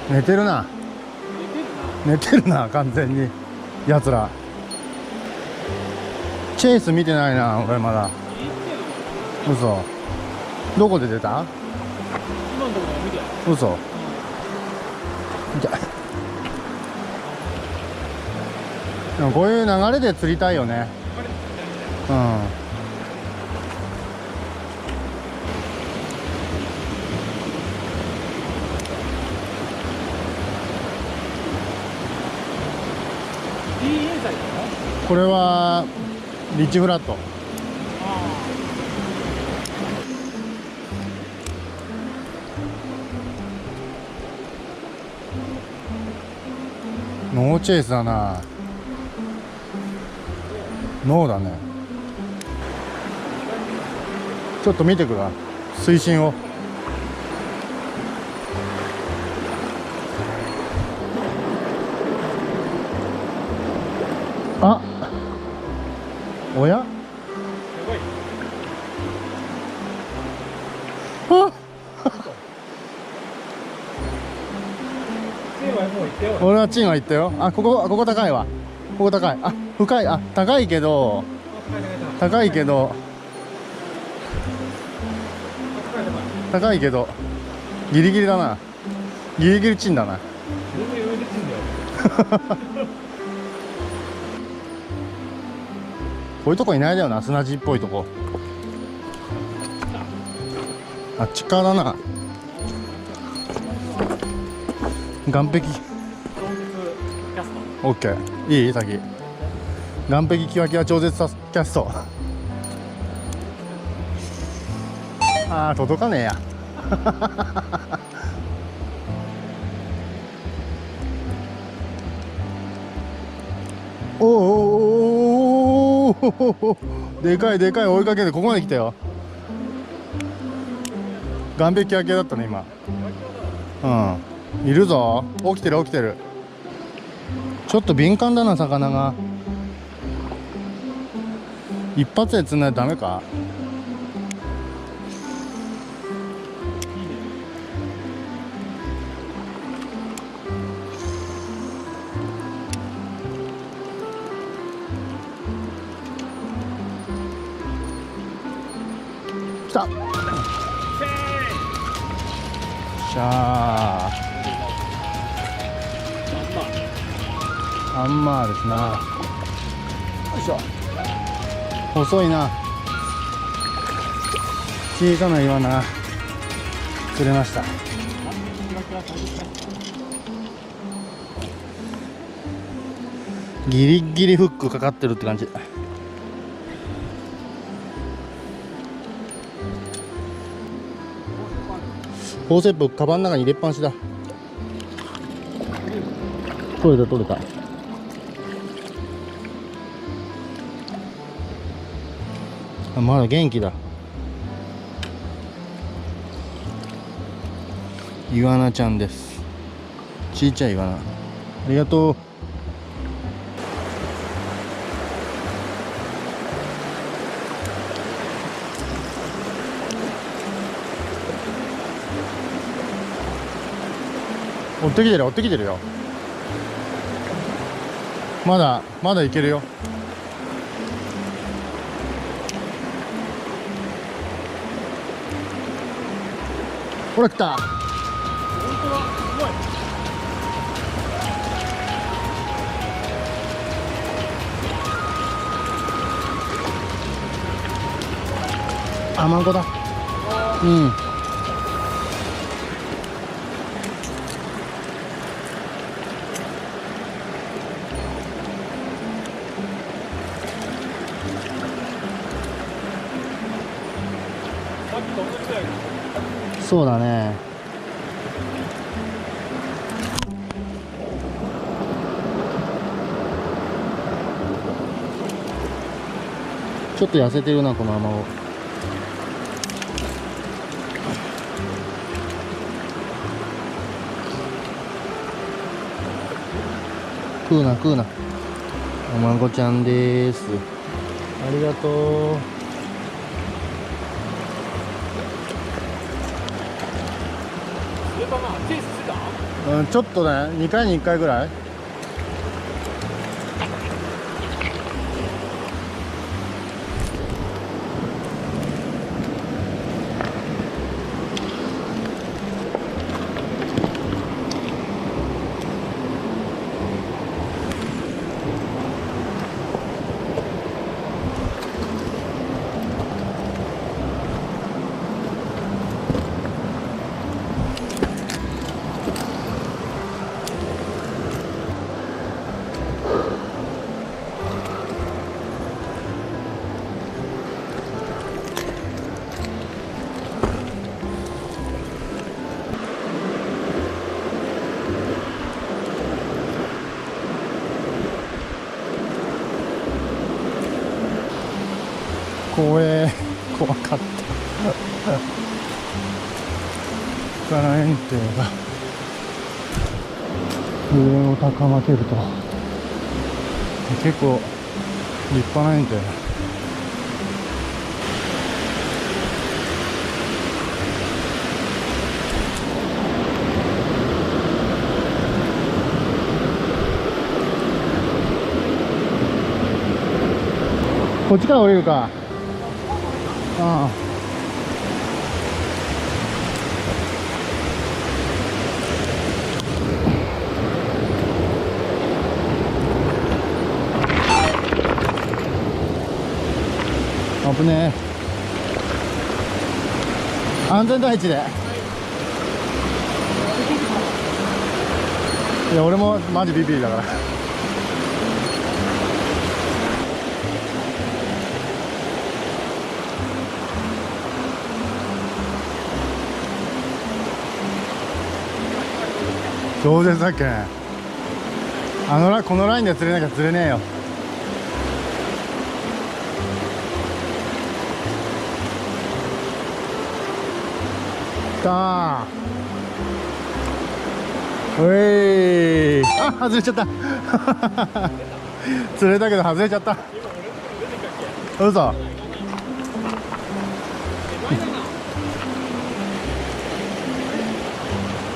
寝てるな。寝てるな、完全にやつら。チェイス見てないな俺まだ。嘘。どこで出た？今のところ見て。嘘。じゃでもこういう流れで釣りたいよね。うん。これはリッチフラット。ノーチェイスだな。ノーだね。ちょっと見てくるわ水深を。あ、おや？あ俺はチンは行ったよ。あ、ここ高いわ。ここ高い。あ、深い。あ、高いけど高いけどギリギリだな。ギリギリチンだな。こういうとこいないだよな、砂地っぽいとこ。あっち側だな。岸壁。オッケー。いい先。岸壁キワキワ超絶キャスト。あー、届かねえや。おお、でかいでかい。追いかけてここまで来たよ。岸壁キワキワだったね今。うん、いるぞ。起きてる起きてる。ちょっと敏感だな魚が。一発で釣んないとダメか。来た。しゃー。ハンマーですな。よいしょ。細いな。小さな岩な。釣れました。ギリギリフックかかってるって感じ。ホーセップカバンの中に入れっぱなしだ。取れた取れた。あ、まだ元気だ。イワナちゃんです。ちいちゃいイワナ。ありがとう。追ってきてる追ってきてるよ。まだいけるよ。ほら来た。あ、マンコだ。うん。そうだね。ちょっと痩せてるなこのアマゴ。食うな食うな。おまごちゃんです。ありがとう。れかな、チェイスしてた？うん、ちょっとね、2回に1回ぐらい。怖え、怖かったから園庭が上を高まけると結構立派な園庭だ。こっちから降りるか。ああ、危ねえ。安全第一で。いや、俺もマジビビリだから。どうでしたっけ。このラインで釣れなきゃ釣れねえよ。きたー。ういー、あ、外れちゃった釣れたけど外れちゃった。嘘。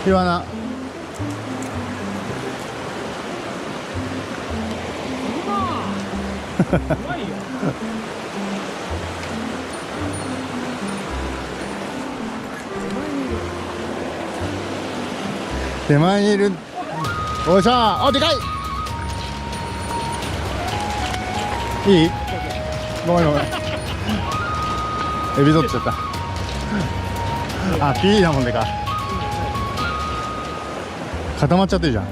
イワナ。うまいよ。手前にいる。おいしゃー。あ、でかい。いい。ごめんごめん。エビ取っちゃった。あ、ピーだもんでか。固まっちゃってるじゃん。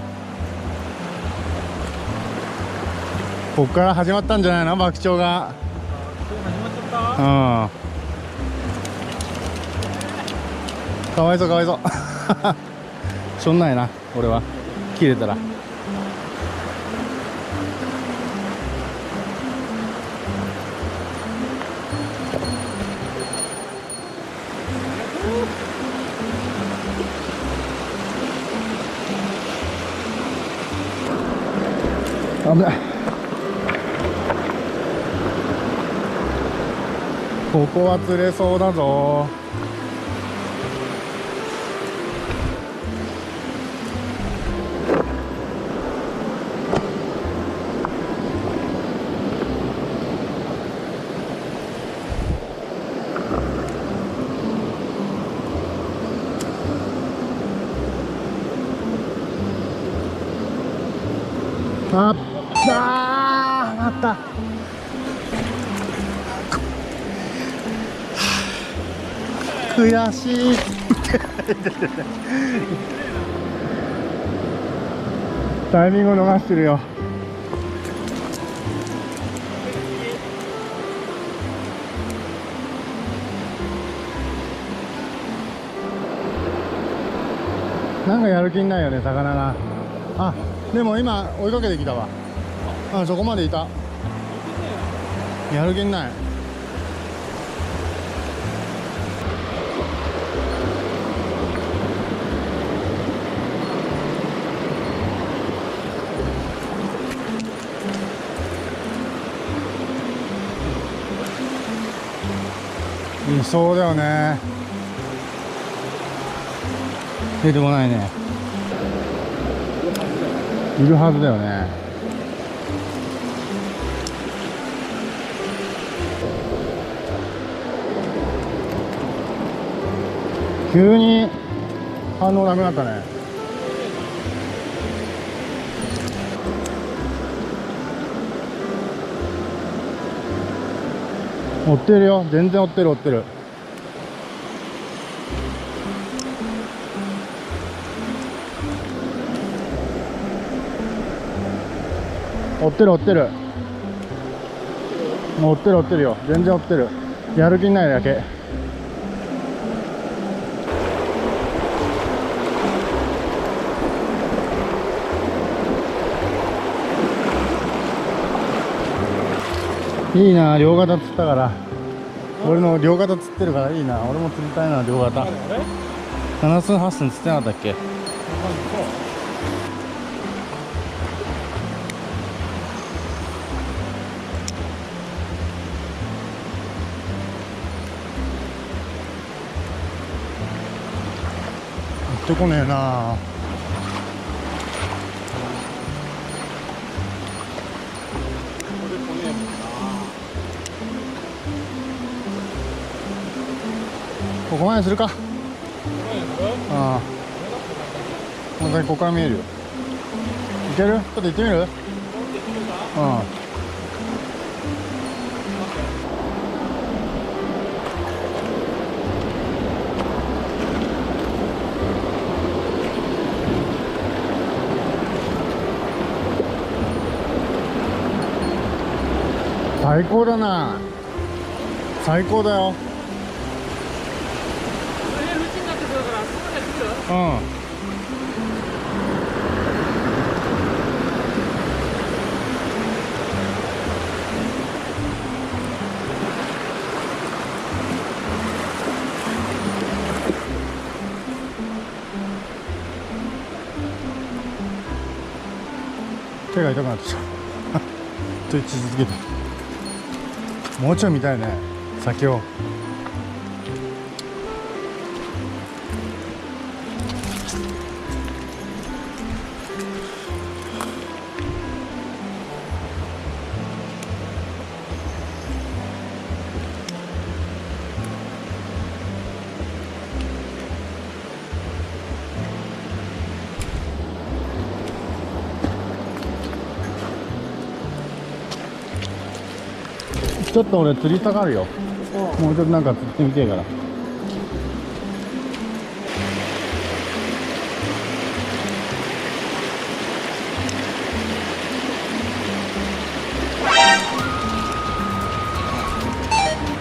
こっから始まったんじゃないの、爆鳥が。始まっちゃった。うん。かわいそうかわいそうしょんないな俺は切れたら。危ない。ここは釣れそうだぞ。あったー、あった。悔しいタイミングを逃してるよ。なんかやる気ないよね魚が。あ、でも今追いかけてきたわ。あ、そこまでいた。やる気ない。いそうだよね。出てこないね。いるはずだよね。急に反応なくなったね。追ってるよ、全然追ってる追ってる。追ってる追ってる。もう追ってる追ってるよ、全然追ってる。やる気ないだけ。いいな、両肩釣ったから。俺の両肩釣ってるからいいな。俺も釣りたいな、両肩。あれ7寸8寸釣ってなかったっけ。行ってこねえな。ここまでするか。ああ、本当にここから見えるよ。いける？ちょっと行ってみる？うん。最高だな。最高だよ。うん。手が痛くなってきた。と位置続けて。もうちょい見たいね、先を。ちょっと俺釣りたがるよ。もうちょっとなんか釣ってみてえから。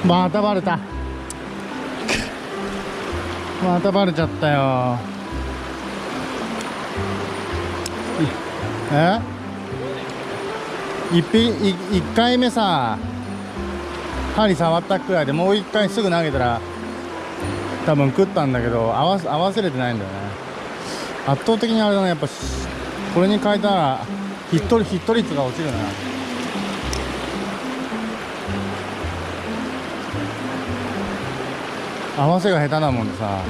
またバレた。またバレちゃったよ。え？一回目さ、針触ったくらいでもう一回すぐ投げたら多分食ったんだけど、合わせれてないんだよね。圧倒的にあれだね、やっぱこれに変えたらヒット率が落ちるな。合わせが下手なもんでさ。